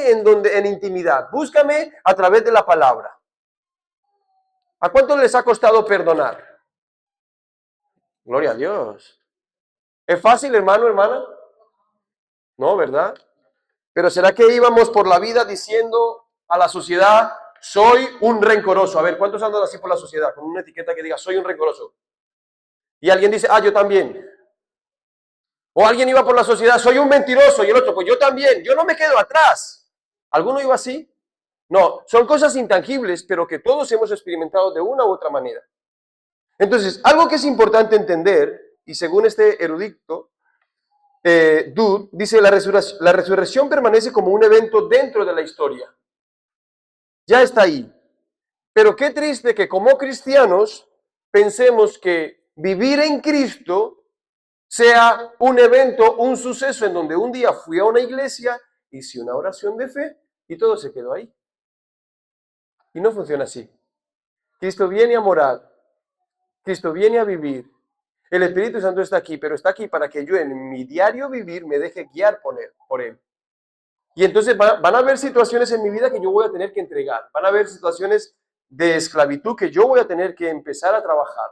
en intimidad. Búscame a través de la palabra. ¿A cuánto les ha costado perdonar? Gloria a Dios. ¿Es fácil, hermano, hermana? No, ¿verdad? Pero ¿será que íbamos por la vida diciendo a la sociedad, soy un rencoroso? A ver, ¿cuántos andan así por la sociedad? Con una etiqueta que diga, soy un rencoroso. Y alguien dice, yo también. O alguien iba por la sociedad, soy un mentiroso. Y el otro, pues yo también. Yo no me quedo atrás. ¿Alguno iba así? No, son cosas intangibles, pero que todos hemos experimentado de una u otra manera. Entonces, algo que es importante entender, y según este erudito, Dude, dice, la resurrección permanece como un evento dentro de la historia. Ya está ahí. Pero qué triste que como cristianos pensemos que vivir en Cristo sea un evento, un suceso en donde un día fui a una iglesia, hice una oración de fe y todo se quedó ahí. Y no funciona así. Cristo viene a morar, Cristo viene a vivir. El Espíritu Santo está aquí, pero está aquí para que yo en mi diario vivir me deje guiar por Él. Y entonces van a haber situaciones en mi vida que yo voy a tener que entregar. Van a haber situaciones de esclavitud que yo voy a tener que empezar a trabajar.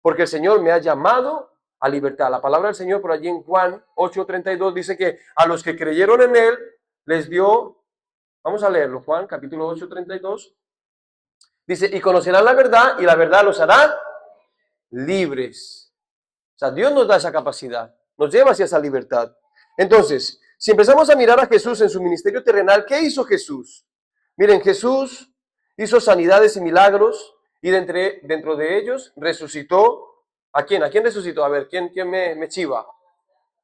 Porque el Señor me ha llamado a libertad. La palabra del Señor por allí en Juan 8:32 dice que a los que creyeron en Él les dio, vamos a leerlo, Juan capítulo 8:32. Dice, y conocerán la verdad y la verdad los hará libres. O sea, Dios nos da esa capacidad, nos lleva hacia esa libertad. Entonces, si empezamos a mirar a Jesús en su ministerio terrenal, ¿qué hizo Jesús? Miren, Jesús hizo sanidades y milagros y dentro de ellos resucitó. ¿A quién? ¿A quién resucitó? A ver, ¿quién me chiva?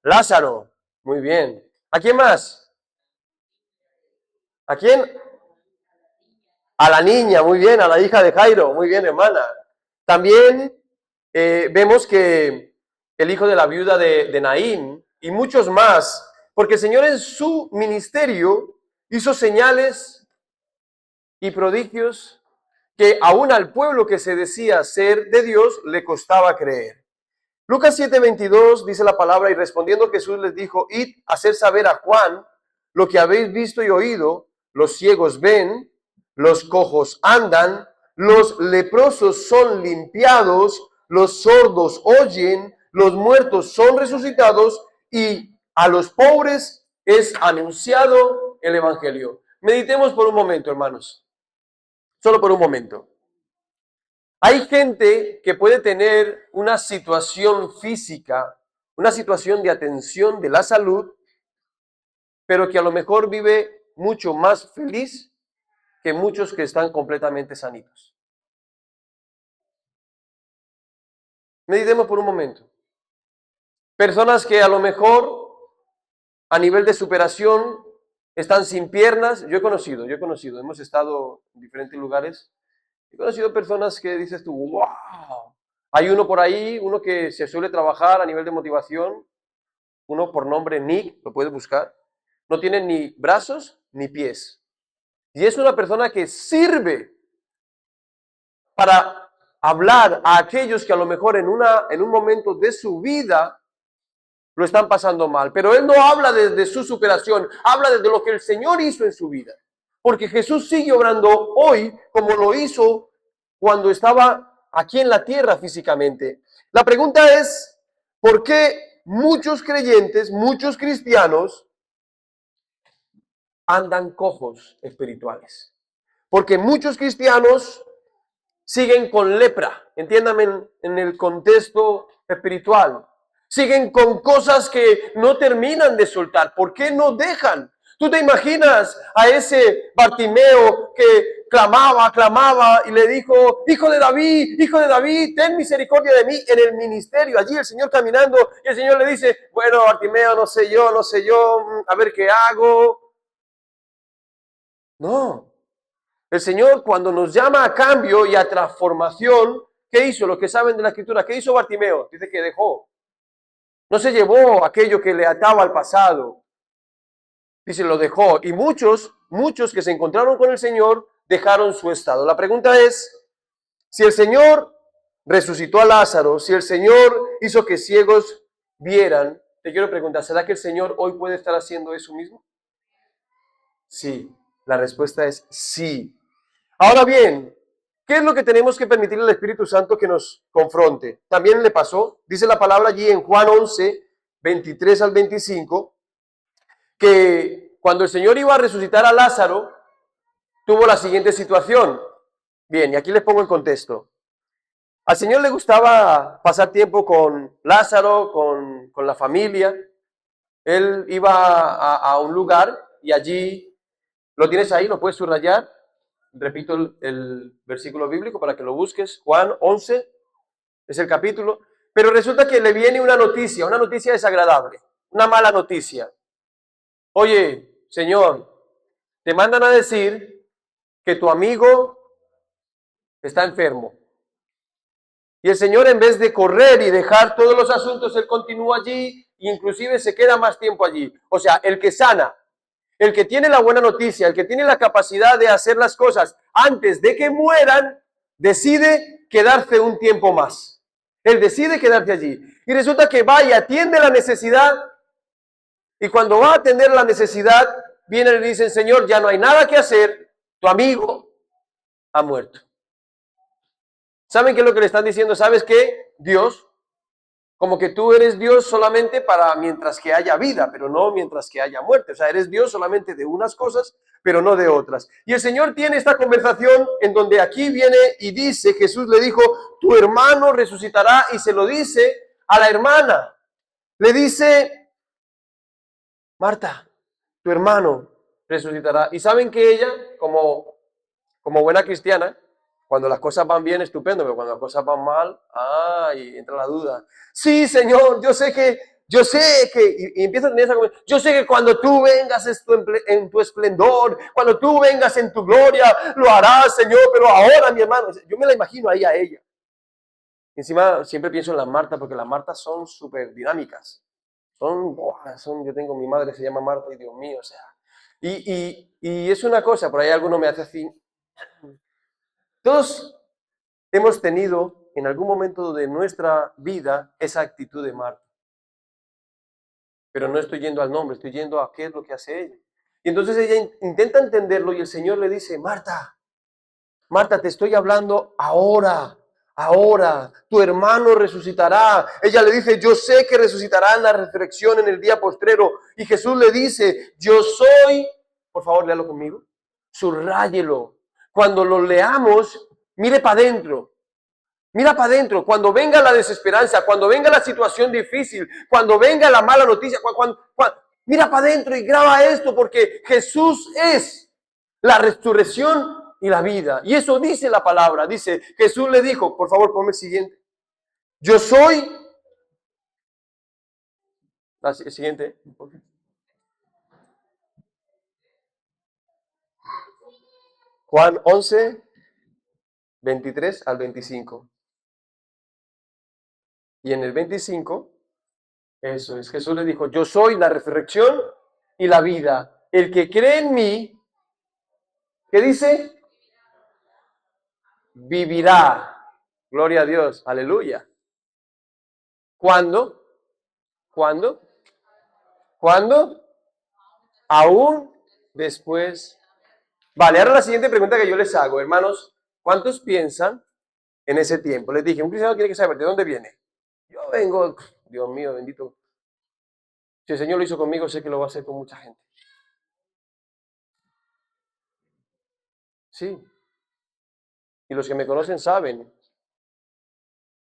Lázaro. Muy bien. ¿A quién más? ¿A quién? A la niña, muy bien, a la hija de Jairo. Muy bien, hermana. También vemos que el hijo de la viuda de Naín y muchos más, porque el Señor en su ministerio hizo señales y prodigios que aún al pueblo que se decía ser de Dios le costaba creer. Lucas 7:22 dice la palabra, y respondiendo Jesús les dijo, id a hacer saber a Juan lo que habéis visto y oído, los ciegos ven, los cojos andan, los leprosos son limpiados, los sordos oyen, los muertos son resucitados y a los pobres es anunciado el evangelio. Meditemos por un momento, hermanos. Solo por un momento. Hay gente que puede tener una situación física, una situación de atención de la salud, pero que a lo mejor vive mucho más feliz que muchos que están completamente sanitos. Meditemos por un momento. Personas que a lo mejor a nivel de superación están sin piernas. Yo he conocido, hemos estado en diferentes lugares. He conocido personas que dices tú, wow. Hay uno por ahí, uno que se suele trabajar a nivel de motivación, uno por nombre Nick, lo puedes buscar. No tiene ni brazos ni pies. Y es una persona que sirve para hablar a aquellos que a lo mejor en un momento de su vida lo están pasando mal. Pero él no habla desde su superación, habla desde lo que el Señor hizo en su vida. Porque Jesús sigue obrando hoy como lo hizo cuando estaba aquí en la tierra físicamente. La pregunta es, ¿por qué muchos creyentes, muchos cristianos andan cojos espirituales? Porque muchos cristianos siguen con lepra, entiéndame en el contexto espiritual. Siguen con cosas que no terminan de soltar. ¿Por qué no dejan? ¿Tú te imaginas a ese Bartimeo que clamaba y le dijo, hijo de David, ten misericordia de mí en el ministerio? Allí el Señor caminando y el Señor le dice, bueno, Bartimeo, no sé yo, a ver qué hago. No. El Señor cuando nos llama a cambio y a transformación, ¿qué hizo? Los que saben de la Escritura, ¿qué hizo Bartimeo? Dice que dejó. No se llevó aquello que le ataba al pasado. Dice, lo dejó. Y muchos que se encontraron con el Señor, dejaron su estado. La pregunta es, si el Señor resucitó a Lázaro, si el Señor hizo que ciegos vieran, te quiero preguntar, ¿será que el Señor hoy puede estar haciendo eso mismo? Sí. La respuesta es sí. Ahora bien, ¿qué es lo que tenemos que permitirle al Espíritu Santo que nos confronte? También le pasó, dice la palabra allí en Juan 11, 23 al 25, que cuando el Señor iba a resucitar a Lázaro, tuvo la siguiente situación. Bien, y aquí les pongo el contexto. Al Señor le gustaba pasar tiempo con Lázaro, con la familia. Él iba a un lugar y allí, lo tienes ahí, lo puedes subrayar. Repito el versículo bíblico para que lo busques. Juan 11 es el capítulo. Pero resulta que le viene una noticia desagradable, una mala noticia. Oye, Señor, te mandan a decir que tu amigo está enfermo. Y el Señor, en vez de correr y dejar todos los asuntos, Él continúa allí e inclusive se queda más tiempo allí. O sea, el que sana, el que tiene la buena noticia, el que tiene la capacidad de hacer las cosas antes de que mueran, decide quedarse un tiempo más. Él decide quedarse allí. Y resulta que va y atiende la necesidad. Y cuando va a atender la necesidad, vienen y le dicen, Señor, ya no hay nada que hacer, tu amigo ha muerto. ¿Saben qué es lo que le están diciendo? ¿Sabes qué? Dios, como que tú eres Dios solamente para mientras que haya vida, pero no mientras que haya muerte. O sea, eres Dios solamente de unas cosas, pero no de otras. Y el Señor tiene esta conversación en donde aquí viene y dice, Jesús le dijo, tu hermano resucitará, y se lo dice a la hermana. Le dice, Marta, tu hermano resucitará. Y saben que ella, como buena cristiana, cuando las cosas van bien, estupendo, pero cuando las cosas van mal, y entra la duda. Sí, Señor, yo sé que, y empieza a tener esa conversación, yo sé que cuando tú vengas en tu esplendor, cuando tú vengas en tu gloria, lo harás, Señor, pero ahora, mi hermano, yo me la imagino ahí a ella. Encima, siempre pienso en las Martas, porque las Martas son súper dinámicas. Yo tengo, mi madre se llama Marta, y Dios mío, o sea. Y es una cosa, por ahí alguno me hace así. Todos hemos tenido en algún momento de nuestra vida esa actitud de Marta. Pero no estoy yendo al nombre, estoy yendo a qué es lo que hace ella. Y entonces ella intenta entenderlo y el Señor le dice, Marta, te estoy hablando ahora, tu hermano resucitará. Ella le dice, yo sé que resucitará en la resurrección en el día postrero. Y Jesús le dice, yo soy, por favor, léalo conmigo, subráyelo. Cuando lo leamos, mire para adentro. Mira para adentro. Cuando venga la desesperanza, cuando venga la situación difícil, cuando venga la mala noticia, mira para adentro y graba esto, porque Jesús es la resurrección y la vida. Y eso dice la palabra. Dice, Jesús le dijo, por favor, ponme el siguiente. Yo soy... El siguiente. Juan 11, 23 al 25. Y en el 25, eso es, Jesús le dijo, yo soy la resurrección y la vida. El que cree en mí, ¿qué dice? Vivirá. Gloria a Dios, aleluya. ¿Cuándo? ¿Cuándo? ¿Cuándo? Aún después. Vale, ahora la siguiente pregunta que yo les hago, hermanos, ¿cuántos piensan en ese tiempo? Les dije, un cristiano tiene que saber de dónde viene. Yo vengo, Dios mío, bendito. Si el Señor lo hizo conmigo, sé que lo va a hacer con mucha gente. Sí. Y los que me conocen saben.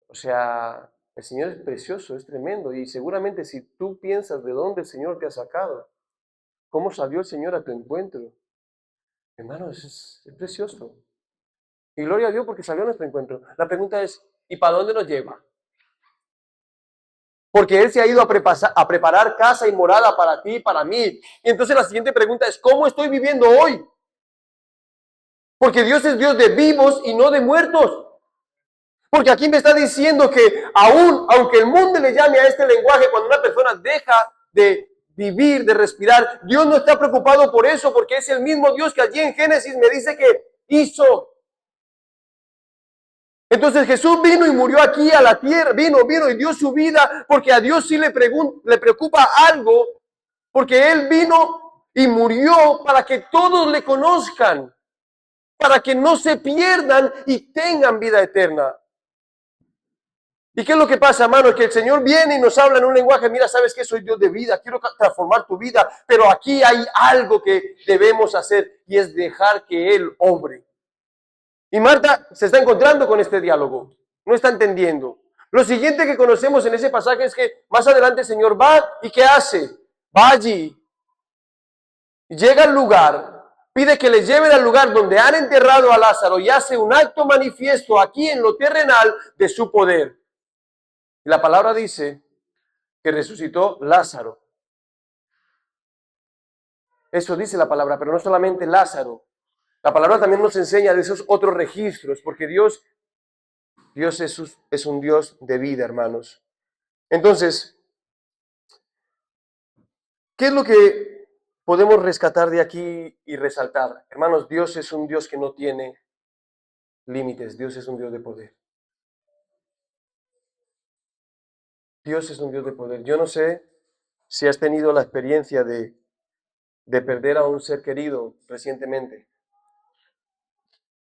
O sea, el Señor es precioso, es tremendo. Y seguramente si tú piensas de dónde el Señor te ha sacado, cómo salió el Señor a tu encuentro, hermano, es precioso. Y gloria a Dios porque salió a nuestro encuentro. La pregunta es, ¿y para dónde nos lleva? Porque Él se ha ido a preparar casa y morada para ti y para mí. Y entonces la siguiente pregunta es, ¿cómo estoy viviendo hoy? Porque Dios es Dios de vivos y no de muertos. Porque aquí me está diciendo que aún, aunque el mundo le llame a este lenguaje, cuando una persona deja de vivir, de respirar, Dios no está preocupado por eso, porque es el mismo Dios que allí en Génesis me dice que hizo. Entonces Jesús vino y murió aquí a la tierra, vino y dio su vida, porque a Dios sí le preocupa algo, porque Él vino y murió para que todos le conozcan, para que no se pierdan y tengan vida eterna. ¿Y qué es lo que pasa, hermano? Que el Señor viene y nos habla en un lenguaje, mira, sabes que soy Dios de vida, quiero transformar tu vida, pero aquí hay algo que debemos hacer y es dejar que Él obre. Y Marta se está encontrando con este diálogo, no está entendiendo. Lo siguiente que conocemos en ese pasaje es que más adelante el Señor va y ¿qué hace? Va allí, llega al lugar, pide que le lleven al lugar donde han enterrado a Lázaro y hace un acto manifiesto aquí en lo terrenal de su poder. Y la palabra dice que resucitó Lázaro. Eso dice la palabra, pero no solamente Lázaro. La palabra también nos enseña de esos otros registros, porque Dios es un Dios de vida, hermanos. Entonces, ¿qué es lo que podemos rescatar de aquí y resaltar? Hermanos, Dios es un Dios que no tiene límites. Dios es un Dios de poder. Dios es un Dios de poder. Yo no sé si has tenido la experiencia de perder a un ser querido recientemente,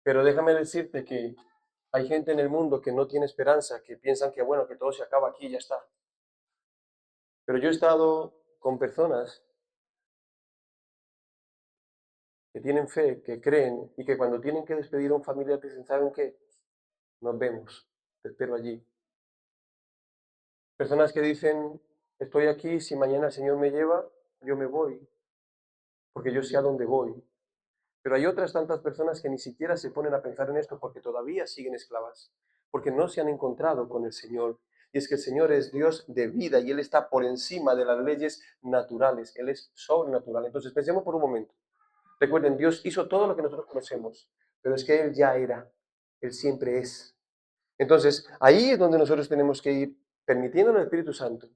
pero déjame decirte que hay gente en el mundo que no tiene esperanza, que piensan que bueno, que todo se acaba aquí y ya está. Pero yo he estado con personas que tienen fe, que creen y que cuando tienen que despedir a un familiar dicen, ¿saben qué? Nos vemos, te espero allí. Personas que dicen, estoy aquí, si mañana el Señor me lleva, yo me voy, porque yo sé a dónde voy. Pero hay otras tantas personas que ni siquiera se ponen a pensar en esto porque todavía siguen esclavas, porque no se han encontrado con el Señor. Y es que el Señor es Dios de vida y Él está por encima de las leyes naturales, Él es sobrenatural. Entonces pensemos por un momento. Recuerden, Dios hizo todo lo que nosotros conocemos, pero es que Él ya era, Él siempre es. Entonces ahí es donde nosotros tenemos que ir permitiendo al Espíritu Santo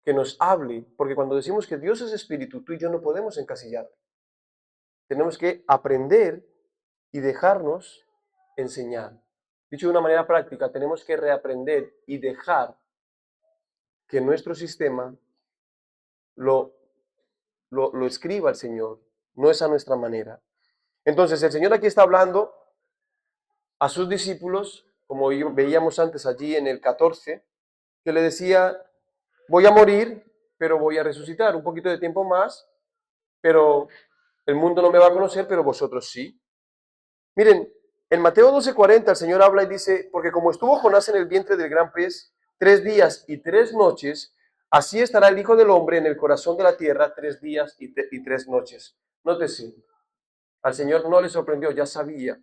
que nos hable, porque cuando decimos que Dios es Espíritu, tú y yo no podemos encasillar. Tenemos que aprender y dejarnos enseñar. Dicho de una manera práctica, tenemos que reaprender y dejar que nuestro sistema lo, lo escriba el Señor, no es a nuestra manera. Entonces, el Señor aquí está hablando a sus discípulos, como veíamos antes allí en el 14, que le decía, voy a morir, pero voy a resucitar un poquito de tiempo más, pero el mundo no me va a conocer, pero vosotros sí. Miren, en Mateo 12:40 el Señor habla y dice, porque como estuvo Jonás en el vientre del gran pez 3 días y 3 noches, así estará el Hijo del Hombre en el corazón de la tierra 3 días y 3 noches. Nótese, al Señor no le sorprendió, ya sabía.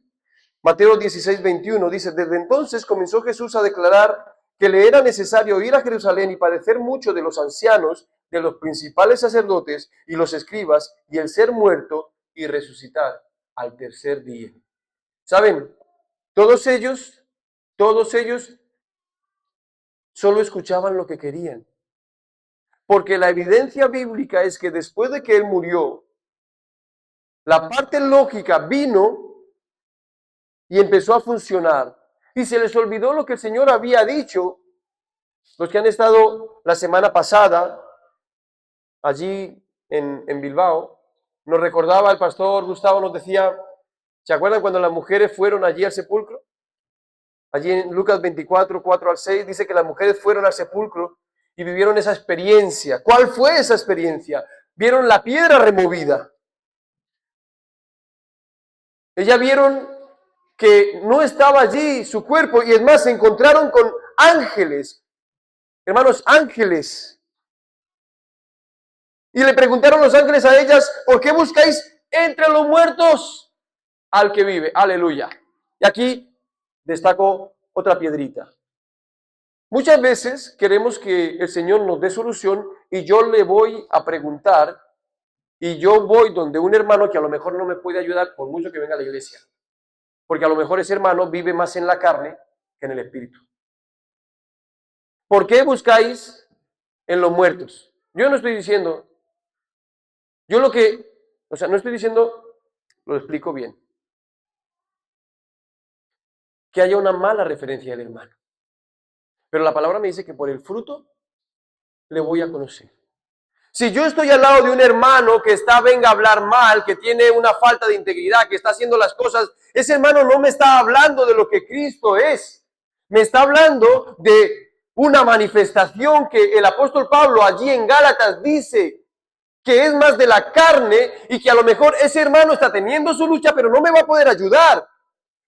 Mateo 16:21 dice, desde entonces comenzó Jesús a declarar que le era necesario ir a Jerusalén y padecer mucho de los ancianos, de los principales sacerdotes y los escribas, y el ser muerto y resucitar al tercer día. ¿Saben? Todos ellos solo escuchaban lo que querían. Porque la evidencia bíblica es que después de que él murió, la parte lógica vino y empezó a funcionar. Y se les olvidó lo que el Señor había dicho. Los que han estado la semana pasada allí en Bilbao, nos recordaba el pastor Gustavo, nos decía, ¿se acuerdan cuando las mujeres fueron allí al sepulcro? Allí en Lucas 24, 4 al 6, dice que las mujeres fueron al sepulcro y vivieron esa experiencia. ¿Cuál fue esa experiencia? Vieron la piedra removida. Ellas vieron que no estaba allí su cuerpo y es más, se encontraron con ángeles, hermanos, ángeles. Y le preguntaron los ángeles a ellas, ¿por qué buscáis entre los muertos al que vive? Aleluya. Y aquí destaco otra piedrita. Muchas veces queremos que el Señor nos dé solución y yo le voy a preguntar y yo voy donde un hermano que a lo mejor no me puede ayudar por mucho que venga a la iglesia. Porque a lo mejor ese hermano vive más en la carne que en el espíritu. ¿Por qué buscáis en los muertos? Yo no estoy diciendo, no estoy diciendo, lo explico bien, que haya una mala referencia del hermano. Pero la palabra me dice que por el fruto le voy a conocer. Si yo estoy al lado de un hermano que venga a hablar mal, que tiene una falta de integridad, que está haciendo las cosas, ese hermano no me está hablando de lo que Cristo es. Me está hablando de una manifestación que el apóstol Pablo allí en Gálatas dice que es más de la carne y que a lo mejor ese hermano está teniendo su lucha, pero no me va a poder ayudar.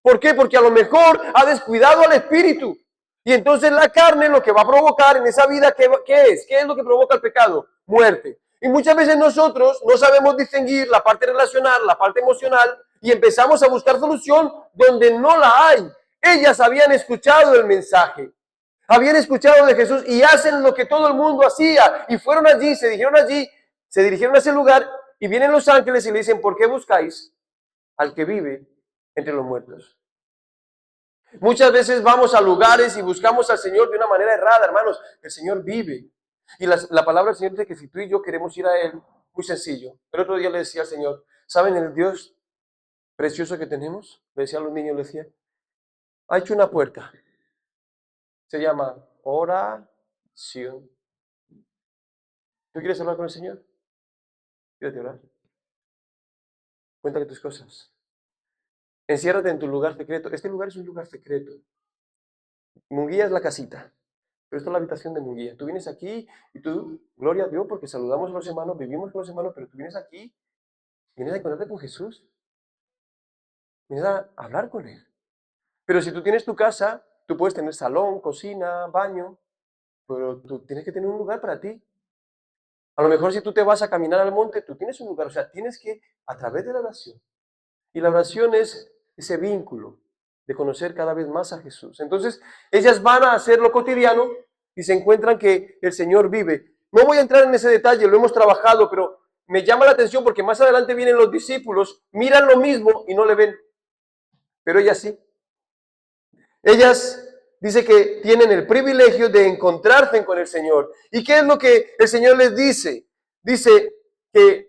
¿Por qué? Porque a lo mejor ha descuidado al espíritu. Y entonces la carne lo que va a provocar en esa vida, ¿qué es? ¿Qué es lo que provoca el pecado? Muerte. Y muchas veces nosotros no sabemos distinguir la parte relacional, la parte emocional, y empezamos a buscar solución donde no la hay. Ellas habían escuchado el mensaje, habían escuchado de Jesús y hacen lo que todo el mundo hacía. Y fueron allí, se dirigieron a ese lugar y vienen los ángeles y le dicen, ¿por qué buscáis al que vive entre los muertos? Muchas veces vamos a lugares y buscamos al Señor de una manera errada, hermanos. El Señor vive. Y la palabra del Señor dice que si tú y yo queremos ir a Él, muy sencillo. El otro día le decía al Señor, ¿saben el Dios precioso que tenemos? Le decía a los niños, le decía, ha hecho una puerta. Se llama oración. ¿Tú quieres hablar con el Señor? Quédate a orar. Cuéntale tus cosas. Enciérrate en tu lugar secreto. Este lugar es un lugar secreto. Munguía es la casita, pero esta es la habitación de Munguía. Tú vienes aquí y tú, gloria a Dios, porque saludamos a los hermanos, vivimos con los hermanos, pero tú vienes aquí, vienes a encontrarte con Jesús, vienes a hablar con Él. Pero si tú tienes tu casa, tú puedes tener salón, cocina, baño, pero tú tienes que tener un lugar para ti. A lo mejor si tú te vas a caminar al monte, tú tienes un lugar, o sea, tienes que, a través de la oración. Y la oración es ese vínculo de conocer cada vez más a Jesús. Entonces, ellas van a hacer lo cotidiano y se encuentran que el Señor vive. No voy a entrar en ese detalle, lo hemos trabajado, pero me llama la atención porque más adelante vienen los discípulos, miran lo mismo y no le ven. Pero ellas sí. Ellas dice que tienen el privilegio de encontrarse con el Señor. ¿Y qué es lo que el Señor les dice? Dice que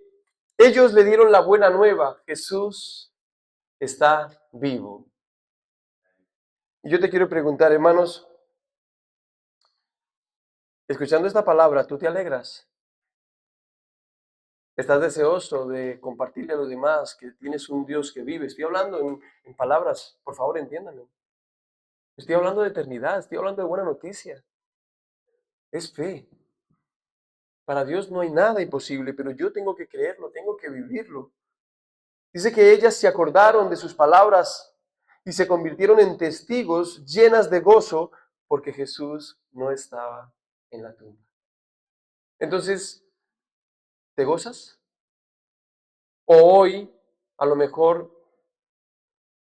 ellos le dieron la buena nueva. Jesús está vivo. Y yo te quiero preguntar, hermanos, escuchando esta palabra, ¿tú te alegras? ¿Estás deseoso de compartirle a los demás que tienes un Dios que vive? Estoy hablando en palabras, por favor, entiéndanme. Estoy hablando de eternidad, estoy hablando de buena noticia. Es fe. Para Dios no hay nada imposible, pero yo tengo que creerlo, tengo que vivirlo. Dice que ellas se acordaron de sus palabras y se convirtieron en testigos llenas de gozo porque Jesús no estaba en la tumba. Entonces, ¿te gozas? O hoy, a lo mejor,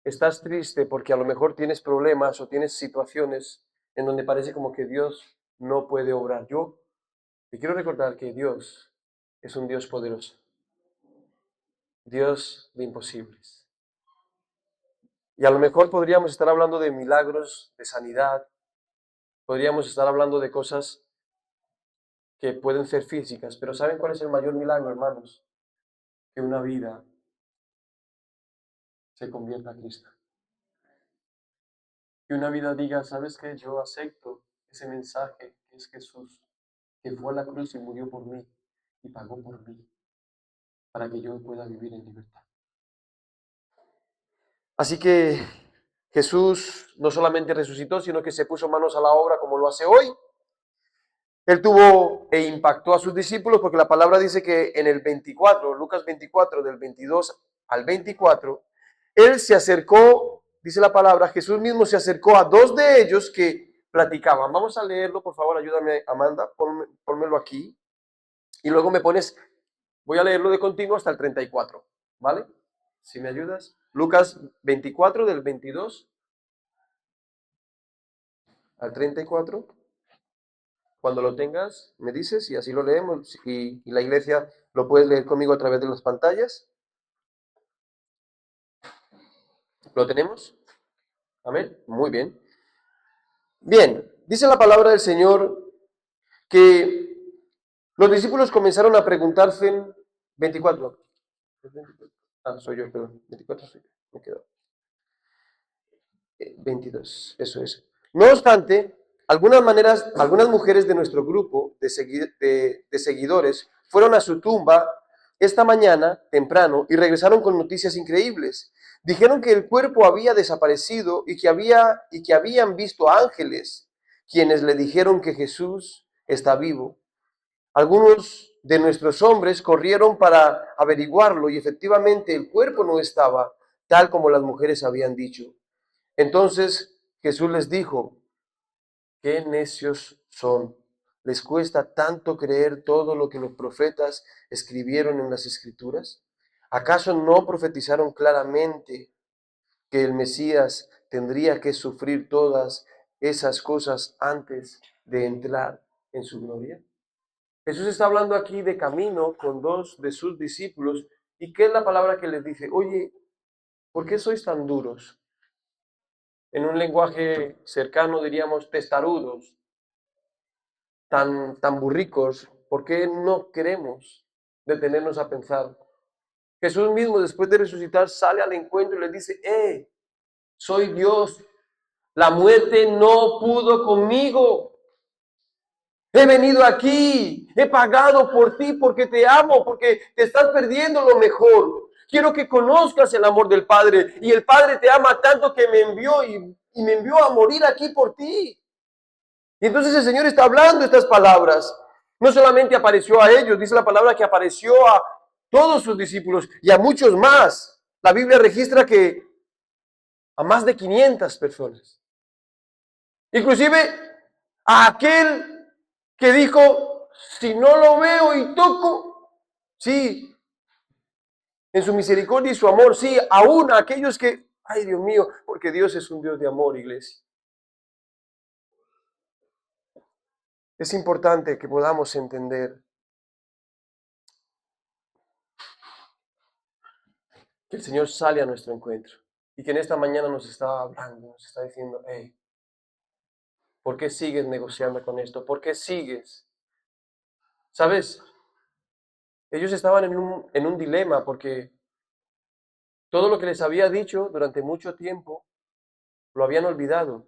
estás triste porque a lo mejor tienes problemas o tienes situaciones en donde parece como que Dios no puede obrar. Yo te quiero recordar que Dios es un Dios poderoso, Dios de imposibles. Y a lo mejor podríamos estar hablando de milagros, de sanidad, podríamos estar hablando de cosas que pueden ser físicas, pero ¿saben cuál es el mayor milagro, hermanos? Que una vida se convierta a Cristo. Que una vida diga, ¿sabes qué? Yo acepto ese mensaje que es Jesús, que fue a la cruz y murió por mí y pagó por mí, para que yo pueda vivir en libertad. Así que Jesús no solamente resucitó, sino que se puso manos a la obra como lo hace hoy. Él tuvo e impactó a sus discípulos porque la palabra dice que en el 24, Lucas 24, del 22 al 24, Él se acercó, dice la palabra, Jesús mismo se acercó a dos de ellos que platicaban. Vamos a leerlo, por favor, ayúdame, Amanda, pónmelo aquí. Y luego me pones, voy a leerlo de continuo hasta el 34, ¿vale? Si me ayudas. Lucas 24, del 22 al 34. Cuando lo tengas, me dices y así lo leemos y la iglesia lo puedes leer conmigo a través de las pantallas. ¿Lo tenemos? Amén. Muy bien. Bien, dice la palabra del Señor que los discípulos comenzaron a preguntarse en 24. Soy yo, perdón. 24 soy yo. Me quedo. 22, eso es. No obstante, algunas mujeres de nuestro grupo de seguidores fueron a su tumba esta mañana temprano y regresaron con noticias increíbles. Dijeron que el cuerpo había desaparecido y que habían visto ángeles, quienes le dijeron que Jesús está vivo. Algunos de nuestros hombres corrieron para averiguarlo y efectivamente el cuerpo no estaba tal como las mujeres habían dicho. Entonces Jesús les dijo: qué necios son. ¿Les cuesta tanto creer todo lo que los profetas escribieron en las Escrituras? ¿Acaso no profetizaron claramente que el Mesías tendría que sufrir todas esas cosas antes de entrar en su gloria? Jesús está hablando aquí de camino con dos de sus discípulos. ¿Y qué es la palabra que les dice? Oye, ¿por qué sois tan duros? En un lenguaje cercano diríamos testarudos, tan burricos. ¿Por qué no queremos detenernos a pensar? Jesús mismo, después de resucitar, sale al encuentro y les dice: soy Dios, la muerte no pudo conmigo. He venido aquí, he pagado por ti porque te amo, porque te estás perdiendo lo mejor. Quiero que conozcas el amor del Padre, y el Padre te ama tanto que me envió y me envió a morir aquí por ti. Y entonces el Señor está hablando estas palabras. No solamente apareció a ellos, dice la palabra que apareció a todos sus discípulos y a muchos más. La Biblia registra que a más de 500 personas. Inclusive a aquel que dijo: si no lo veo y toco, sí, en su misericordia y su amor, sí, aún a aquellos que, ay Dios mío, porque Dios es un Dios de amor, iglesia. Es importante que podamos entender que el Señor sale a nuestro encuentro y que en esta mañana nos está hablando, nos está diciendo: ¿por qué sigues negociando con esto? ¿Por qué sigues? ¿Sabes? Ellos estaban en un dilema porque todo lo que les había dicho durante mucho tiempo lo habían olvidado.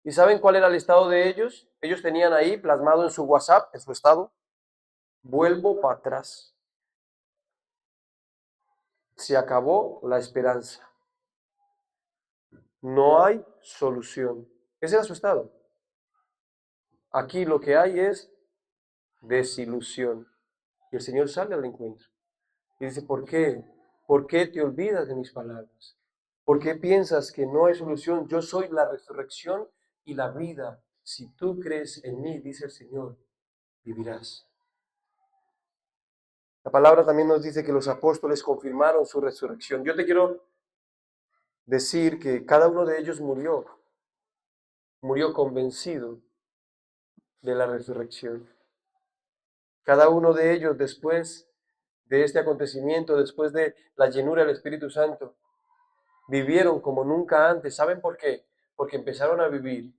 ¿Y saben cuál era el estado de ellos? Ellos tenían ahí plasmado en su WhatsApp, en su estado: vuelvo para atrás. Se acabó la esperanza. No hay solución. Ese era su estado. Aquí lo que hay es desilusión. Y el Señor sale al encuentro y dice: ¿por qué? ¿Por qué te olvidas de mis palabras? ¿Por qué piensas que no hay solución? Yo soy la resurrección y la vida. Si tú crees en mí, dice el Señor, vivirás. La palabra también nos dice que los apóstoles confirmaron su resurrección. Yo te quiero decir que cada uno de ellos murió convencido de la resurrección. Cada uno de ellos, después de este acontecimiento, después de la llenura del Espíritu Santo, vivieron como nunca antes. ¿Saben por qué? Porque empezaron a vivir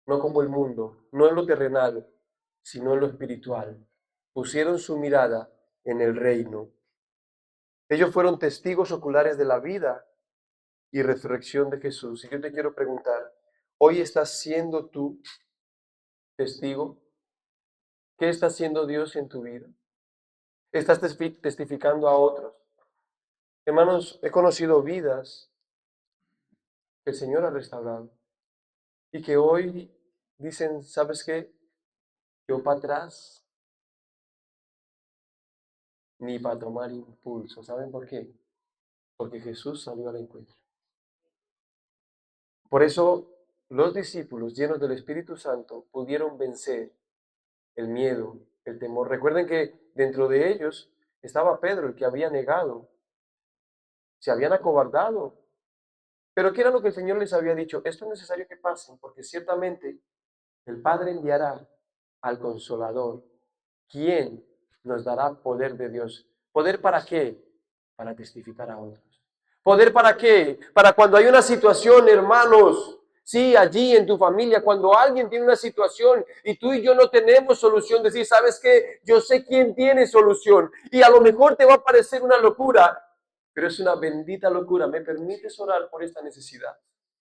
no como el mundo, no en lo terrenal, sino en lo espiritual. Pusieron su mirada en el reino. Ellos fueron testigos oculares de la vida y resurrección de Jesús. Y yo te quiero preguntar: ¿hoy estás siendo tú testigo? ¿Qué está haciendo Dios en tu vida? ¿Estás testificando a otros? Hermanos, he conocido vidas que el Señor ha restaurado y que hoy dicen: ¿sabes qué? Yo para atrás ni para tomar impulso. ¿Saben por qué? Porque Jesús salió al encuentro. Por eso los discípulos llenos del Espíritu Santo pudieron vencer el miedo, el temor. Recuerden que dentro de ellos estaba Pedro, el que había negado, se habían acobardado. Pero ¿qué era lo que el Señor les había dicho? Esto es necesario que pasen, porque ciertamente el Padre enviará al Consolador, quien nos dará poder de Dios. ¿Poder para qué? Para testificar a otros. ¿Poder para qué? Para cuando hay una situación, hermanos, sí, allí en tu familia, cuando alguien tiene una situación y tú y yo no tenemos solución, decir: ¿sabes qué? Yo sé quién tiene solución. Y a lo mejor te va a parecer una locura, pero es una bendita locura. ¿Me permites orar por esta necesidad?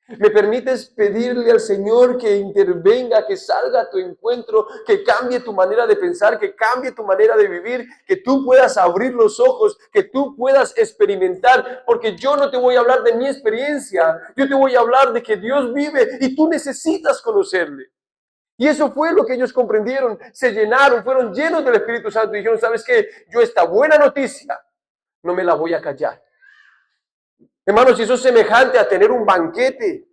Me permites pedirle al Señor que intervenga, que salga a tu encuentro, que cambie tu manera de pensar, que cambie tu manera de vivir, que tú puedas abrir los ojos, que tú puedas experimentar, porque yo no te voy a hablar de mi experiencia, yo te voy a hablar de que Dios vive y tú necesitas conocerle. Y eso fue lo que ellos comprendieron, se llenaron, fueron llenos del Espíritu Santo y dijeron, ¿sabes qué? Yo esta buena noticia no me la voy a callar. Hermanos, y eso es semejante a tener un banquete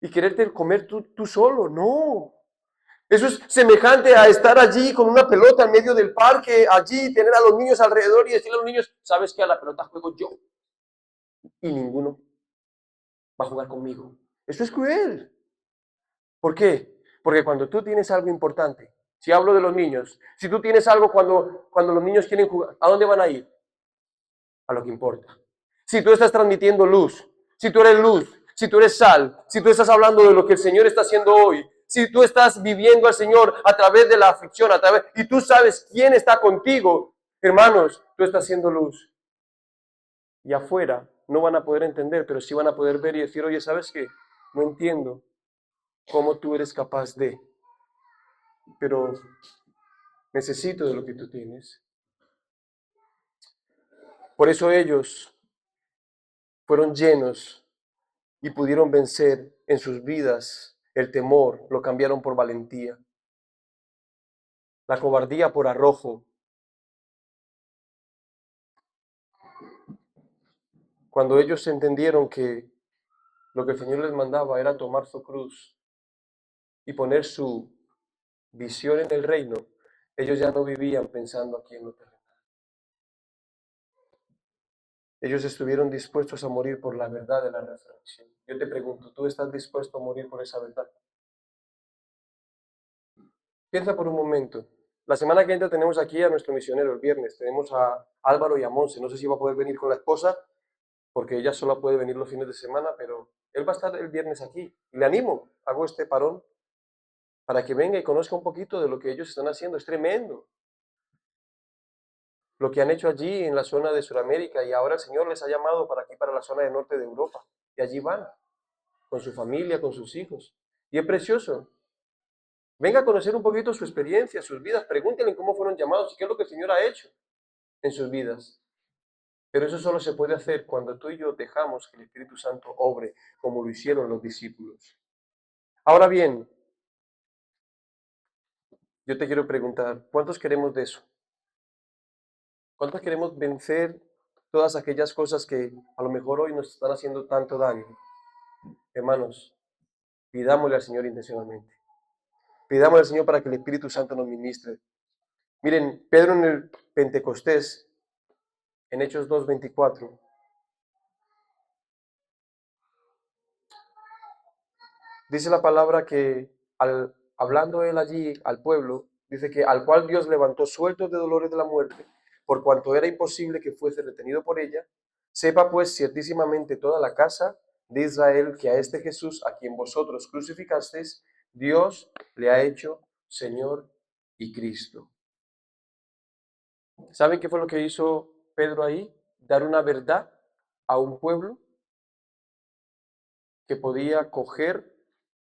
y quererte comer tú solo, no. Eso es semejante a estar allí con una pelota en medio del parque, allí, tener a los niños alrededor y decirle a los niños, ¿sabes qué? A la pelota juego yo y ninguno va a jugar conmigo. Eso es cruel. ¿Por qué? Porque cuando tú tienes algo importante, si hablo de los niños, si tú tienes algo cuando los niños quieren jugar, ¿a dónde van a ir? A lo que importa. Si tú estás transmitiendo luz, si tú eres luz, si tú eres sal, si tú estás hablando de lo que el Señor está haciendo hoy, si tú estás viviendo al Señor a través de la aflicción, y tú sabes quién está contigo, hermanos, tú estás haciendo luz. Y afuera no van a poder entender, pero sí van a poder ver y decir, oye, ¿sabes qué? No entiendo cómo tú eres capaz de, pero necesito de lo que tú tienes. Por eso ellos fueron llenos y pudieron vencer en sus vidas el temor, lo cambiaron por valentía, la cobardía por arrojo. Cuando ellos entendieron que lo que el Señor les mandaba era tomar su cruz y poner su visión en el reino, ellos ya no vivían pensando aquí en lo terrenal. Ellos estuvieron dispuestos a morir por la verdad de la resurrección. Yo te pregunto, ¿tú estás dispuesto a morir por esa verdad? Piensa por un momento. La semana que entra tenemos aquí a nuestro misionero el viernes. Tenemos a Álvaro y a Monse. No sé si va a poder venir con la esposa, porque ella solo puede venir los fines de semana, pero él va a estar el viernes aquí. Y le animo, hago este parón para que venga y conozca un poquito de lo que ellos están haciendo. Es tremendo lo que han hecho allí en la zona de Sudamérica y ahora el Señor les ha llamado para aquí, para la zona del norte de Europa. Y allí van, con su familia, con sus hijos. Y es precioso. Venga a conocer un poquito su experiencia, sus vidas. Pregúntenle cómo fueron llamados y qué es lo que el Señor ha hecho en sus vidas. Pero eso solo se puede hacer cuando tú y yo dejamos que el Espíritu Santo obre como lo hicieron los discípulos. Ahora bien, yo te quiero preguntar, ¿cuántos queremos de eso? ¿Cuántos queremos vencer todas aquellas cosas que a lo mejor hoy nos están haciendo tanto daño? Hermanos, pidámosle al Señor intencionalmente. Pidámosle al Señor para que el Espíritu Santo nos ministre. Miren, Pedro en el Pentecostés, en Hechos 2:24, dice la palabra que hablando él allí al pueblo, dice que al cual Dios levantó sueltos de dolores de la muerte, por cuanto era imposible que fuese retenido por ella, sepa pues ciertísimamente toda la casa de Israel que a este Jesús, a quien vosotros crucificasteis, Dios le ha hecho Señor y Cristo. ¿Saben qué fue lo que hizo Pedro ahí? Dar una verdad a un pueblo que podía coger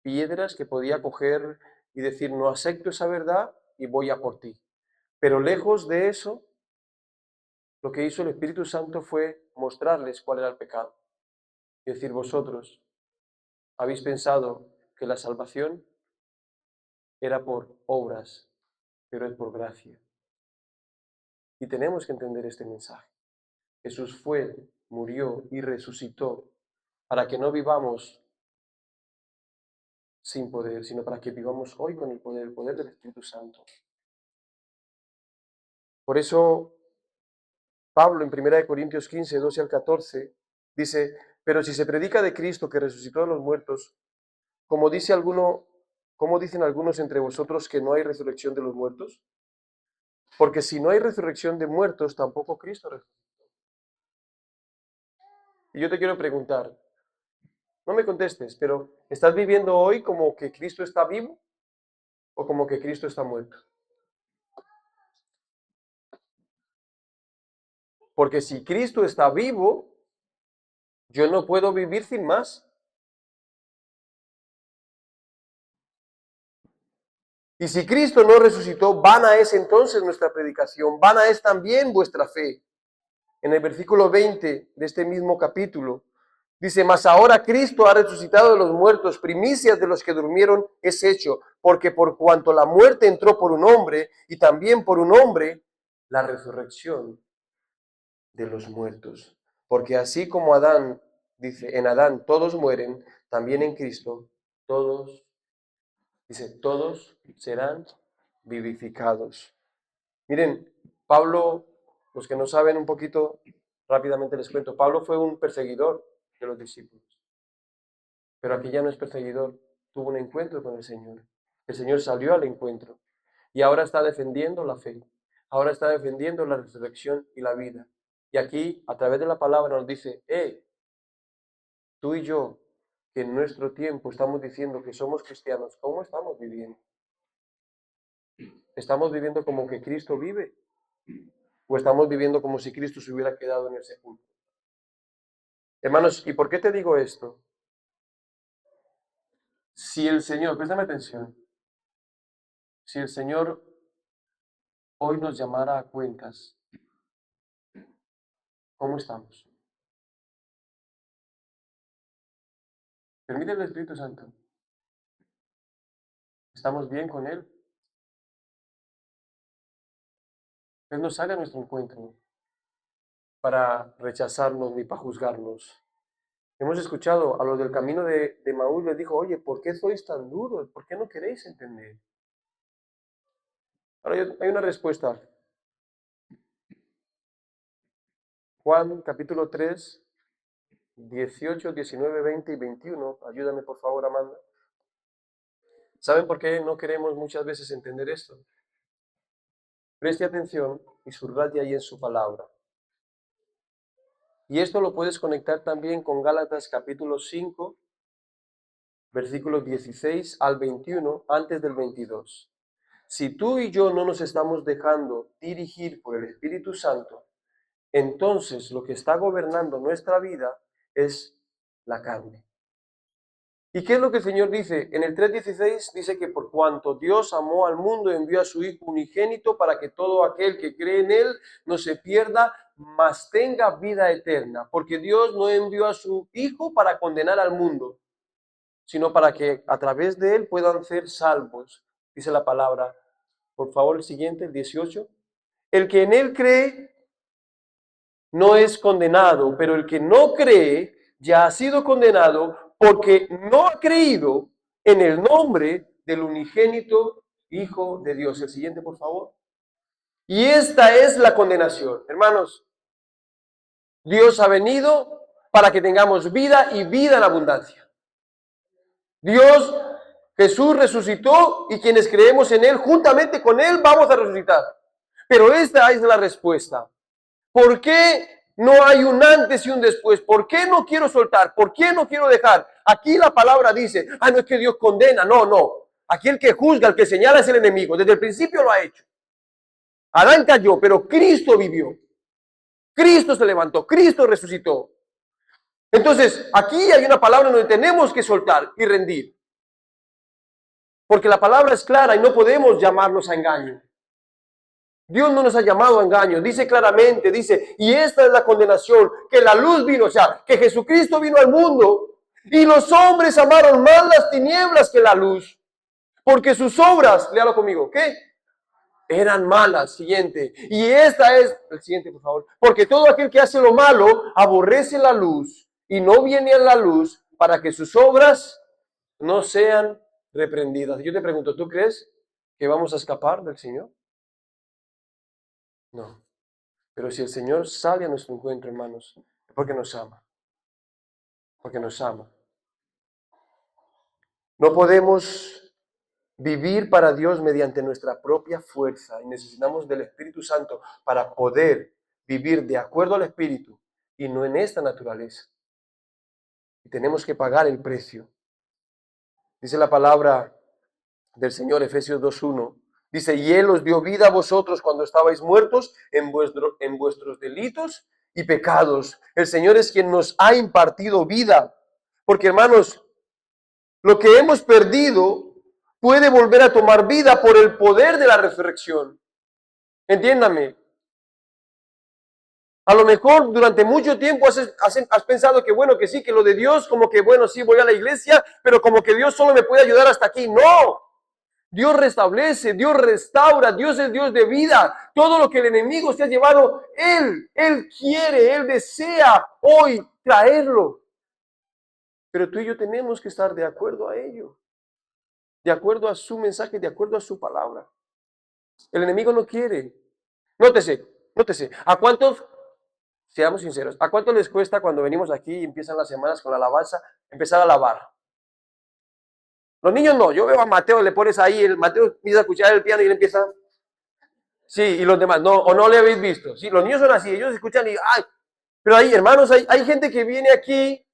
piedras, que podía coger y decir, no acepto esa verdad y voy a por ti. Pero lejos de eso, lo que hizo el Espíritu Santo fue mostrarles cuál era el pecado. Es decir, vosotros habéis pensado que la salvación era por obras, pero es por gracia. Y tenemos que entender este mensaje. Jesús fue, murió y resucitó para que no vivamos sin poder, sino para que vivamos hoy con el poder del Espíritu Santo. Por eso Pablo en 1 Corintios 15, 12 al 14 dice, pero si se predica de Cristo que resucitó de los muertos, como dice alguno, ¿cómo dicen algunos entre vosotros que no hay resurrección de los muertos? Porque si no hay resurrección de muertos, tampoco Cristo resucitó. Y yo te quiero preguntar, no me contestes, pero ¿estás viviendo hoy como que Cristo está vivo o como que Cristo está muerto? Porque si Cristo está vivo, yo no puedo vivir sin más. Y si Cristo no resucitó, vana es entonces nuestra predicación, vana es también vuestra fe. En el versículo 20 de este mismo capítulo, dice, mas ahora Cristo ha resucitado de los muertos, primicias de los que durmieron es hecho, porque por cuanto la muerte entró por un hombre, y también por un hombre, la resurrección de los muertos. Porque así como Adán, dice, en Adán todos mueren, también en Cristo todos, dice, todos serán vivificados. Miren, Pablo, los que no saben un poquito, rápidamente les cuento, Pablo fue un perseguidor de los discípulos, pero aquí ya no es perseguidor, tuvo un encuentro con el Señor salió al encuentro y ahora está defendiendo la fe, ahora está defendiendo la resurrección y la vida. Y aquí, a través de la palabra, nos dice, tú y yo, que en nuestro tiempo estamos diciendo que somos cristianos, ¿cómo estamos viviendo? ¿Estamos viviendo como que Cristo vive? ¿O estamos viviendo como si Cristo se hubiera quedado en el sepulcro? Hermanos, ¿y por qué te digo esto? Si el Señor, préstame atención, si el Señor hoy nos llamara a cuentas, ¿cómo estamos? Permite el Espíritu Santo. ¿Estamos bien con Él? Él no sale a nuestro encuentro para rechazarnos ni para juzgarnos. Hemos escuchado a los del camino de Maús, les dijo, oye, ¿por qué sois tan duros? ¿Por qué no queréis entender? Ahora hay una respuesta. Juan capítulo 3, 18, 19, 20 y 21. Ayúdame por favor, Amanda. ¿Saben por qué no queremos muchas veces entender esto? Preste atención y subraye ahí en su palabra. Y esto lo puedes conectar también con Gálatas capítulo 5, versículos 16 al 21, antes del 22. Si tú y yo no nos estamos dejando dirigir por el Espíritu Santo, entonces lo que está gobernando nuestra vida es la carne. ¿Y qué es lo que el Señor dice? En el 3:16 dice que por cuanto Dios amó al mundo, envió a su Hijo unigénito para que todo aquel que cree en Él no se pierda, mas tenga vida eterna. Porque Dios no envió a su Hijo para condenar al mundo, sino para que a través de Él puedan ser salvos. Dice la palabra. Por favor, el siguiente, el 18. El que en Él cree no es condenado, pero el que no cree ya ha sido condenado porque no ha creído en el nombre del unigénito Hijo de Dios. El siguiente, por favor. Y esta es la condenación. Hermanos, Dios ha venido para que tengamos vida y vida en abundancia. Dios, Jesús resucitó y quienes creemos en Él, juntamente con Él, vamos a resucitar. Pero esta es la respuesta. ¿Por qué no hay un antes y un después? ¿Por qué no quiero soltar? ¿Por qué no quiero dejar? Aquí la palabra dice, no es que Dios condena. No, no. Aquí el que juzga, el que señala es el enemigo. Desde el principio lo ha hecho. Adán cayó, pero Cristo vivió. Cristo se levantó, Cristo resucitó. Entonces, aquí hay una palabra donde tenemos que soltar y rendir. Porque la palabra es clara y no podemos llamarnos a engaño. Dios no nos ha llamado a engaño, dice claramente, dice, y esta es la condenación, que la luz vino, o sea, que Jesucristo vino al mundo y los hombres amaron más las tinieblas que la luz, porque sus obras, léalo conmigo, ¿qué? Eran malas, siguiente, y esta es, el siguiente por favor, porque todo aquel que hace lo malo aborrece la luz y no viene a la luz para que sus obras no sean reprendidas. Yo te pregunto, ¿tú crees que vamos a escapar del Señor? No. Pero si el Señor sale a nuestro encuentro, hermanos, es porque nos ama. Porque nos ama. No podemos vivir para Dios mediante nuestra propia fuerza y necesitamos del Espíritu Santo para poder vivir de acuerdo al Espíritu y no en esta naturaleza. Y tenemos que pagar el precio. Dice la palabra del Señor, Efesios 2:1. Dice, y Él os dio vida a vosotros cuando estabais muertos en vuestros delitos y pecados. El Señor es quien nos ha impartido vida. Porque, hermanos, lo que hemos perdido puede volver a tomar vida por el poder de la resurrección. Entiéndame. A lo mejor durante mucho tiempo has pensado que bueno, que sí, que lo de Dios, como que bueno, sí, voy a la iglesia, pero como que Dios solo me puede ayudar hasta aquí. No, Dios restablece, Dios restaura, Dios es Dios de vida. Todo lo que el enemigo se ha llevado, Él quiere, Él desea hoy traerlo. Pero tú y yo tenemos que estar de acuerdo a ello, de acuerdo a su mensaje, de acuerdo a su palabra. El enemigo no quiere. Nótese, ¿a cuántos, seamos sinceros, a cuántos les cuesta cuando venimos aquí y empiezan las semanas con la alabanza, empezar a alabar? Los niños no, yo veo a Mateo, le pones ahí, el Mateo empieza a escuchar el piano y él empieza, sí, y los demás, no, o no le habéis visto. Sí, los niños son así, ellos escuchan y, ay, pero hay, hermanos, hay gente que viene aquí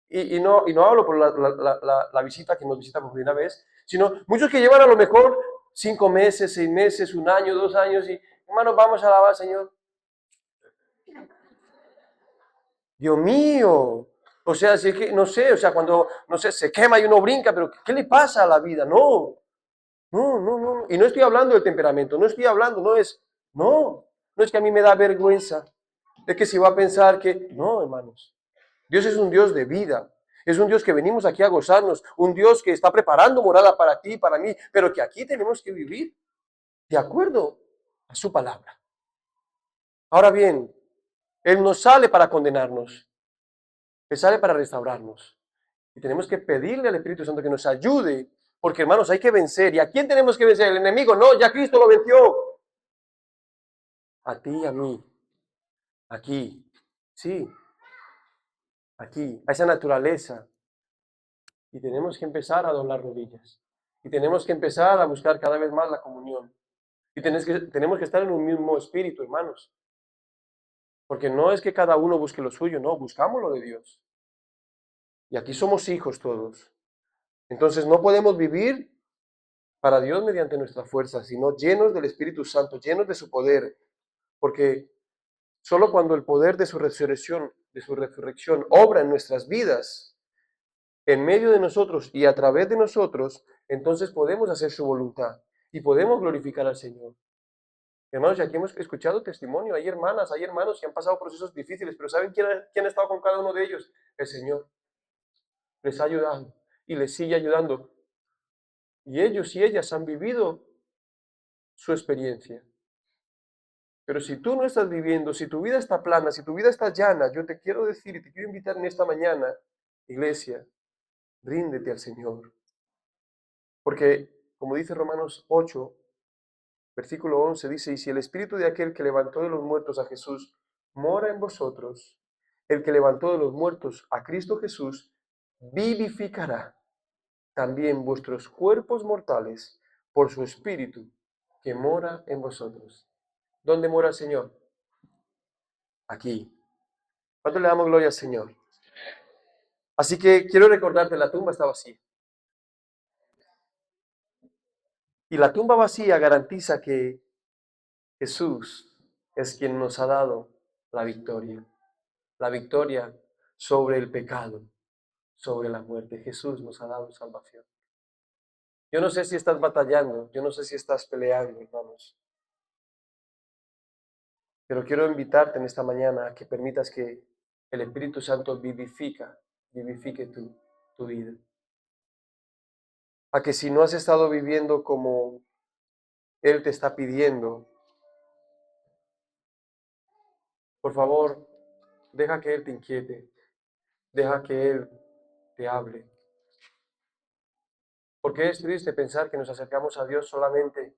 y no hablo por la visita que nos visita por primera vez, sino muchos que llevan a lo mejor 5 meses, 6 meses, 1 año, 2 años y, hermanos, vamos a alabar al Señor. Dios mío, o sea, si es que, no sé, o sea, cuando, no sé, se quema y uno brinca, pero ¿qué le pasa a la vida? No, no, no, no. Y no estoy hablando del temperamento, no estoy hablando, no es que a mí me da vergüenza. Es que si va a pensar que, no, hermanos, Dios es un Dios de vida. Es un Dios que venimos aquí a gozarnos, un Dios que está preparando morada para ti, para mí, pero que aquí tenemos que vivir de acuerdo a su palabra. Ahora bien, Él no sale para condenarnos, Él sale para restaurarnos. Y tenemos que pedirle al Espíritu Santo que nos ayude, porque hermanos, hay que vencer. ¿Y a quién tenemos que vencer? ¿El enemigo? No, ya Cristo lo venció. A ti y a mí. Aquí. Sí, aquí. A esa naturaleza. Y tenemos que empezar a doblar rodillas. Y tenemos que empezar a buscar cada vez más la comunión. Y tenemos que estar en un mismo espíritu, hermanos. Porque no es que cada uno busque lo suyo, no, buscamos lo de Dios. Y aquí somos hijos todos. Entonces no podemos vivir para Dios mediante nuestra fuerza, sino llenos del Espíritu Santo, llenos de su poder. Porque solo cuando el poder de su resurrección obra en nuestras vidas, en medio de nosotros y a través de nosotros, entonces podemos hacer su voluntad y podemos glorificar al Señor. Hermanos, y aquí hemos escuchado testimonio, hay hermanas, hay hermanos que han pasado procesos difíciles, pero ¿saben quién ha estado con cada uno de ellos? El Señor. Les ha ayudado y les sigue ayudando. Y ellos y ellas han vivido su experiencia. Pero si tú no estás viviendo, si tu vida está plana, si tu vida está llana, yo te quiero decir y te quiero invitar en esta mañana, iglesia, ríndete al Señor. Porque, como dice Romanos 8, versículo 11, dice, y si el espíritu de aquel que levantó de los muertos a Jesús mora en vosotros, el que levantó de los muertos a Cristo Jesús, vivificará también vuestros cuerpos mortales por su espíritu que mora en vosotros. ¿Dónde mora el Señor? Aquí. ¿Cuánto le damos gloria al Señor? Así que quiero recordarte, la tumba está vacía. Y la tumba vacía garantiza que Jesús es quien nos ha dado la victoria sobre el pecado, sobre la muerte. Jesús nos ha dado salvación. Yo no sé si estás batallando, yo no sé si estás peleando, hermanos, pero quiero invitarte en esta mañana a que permitas que el Espíritu Santo vivifique tu vida. A que si no has estado viviendo como Él te está pidiendo, por favor, deja que Él te inquiete, deja que Él te hable. Porque es triste pensar que nos acercamos a Dios solamente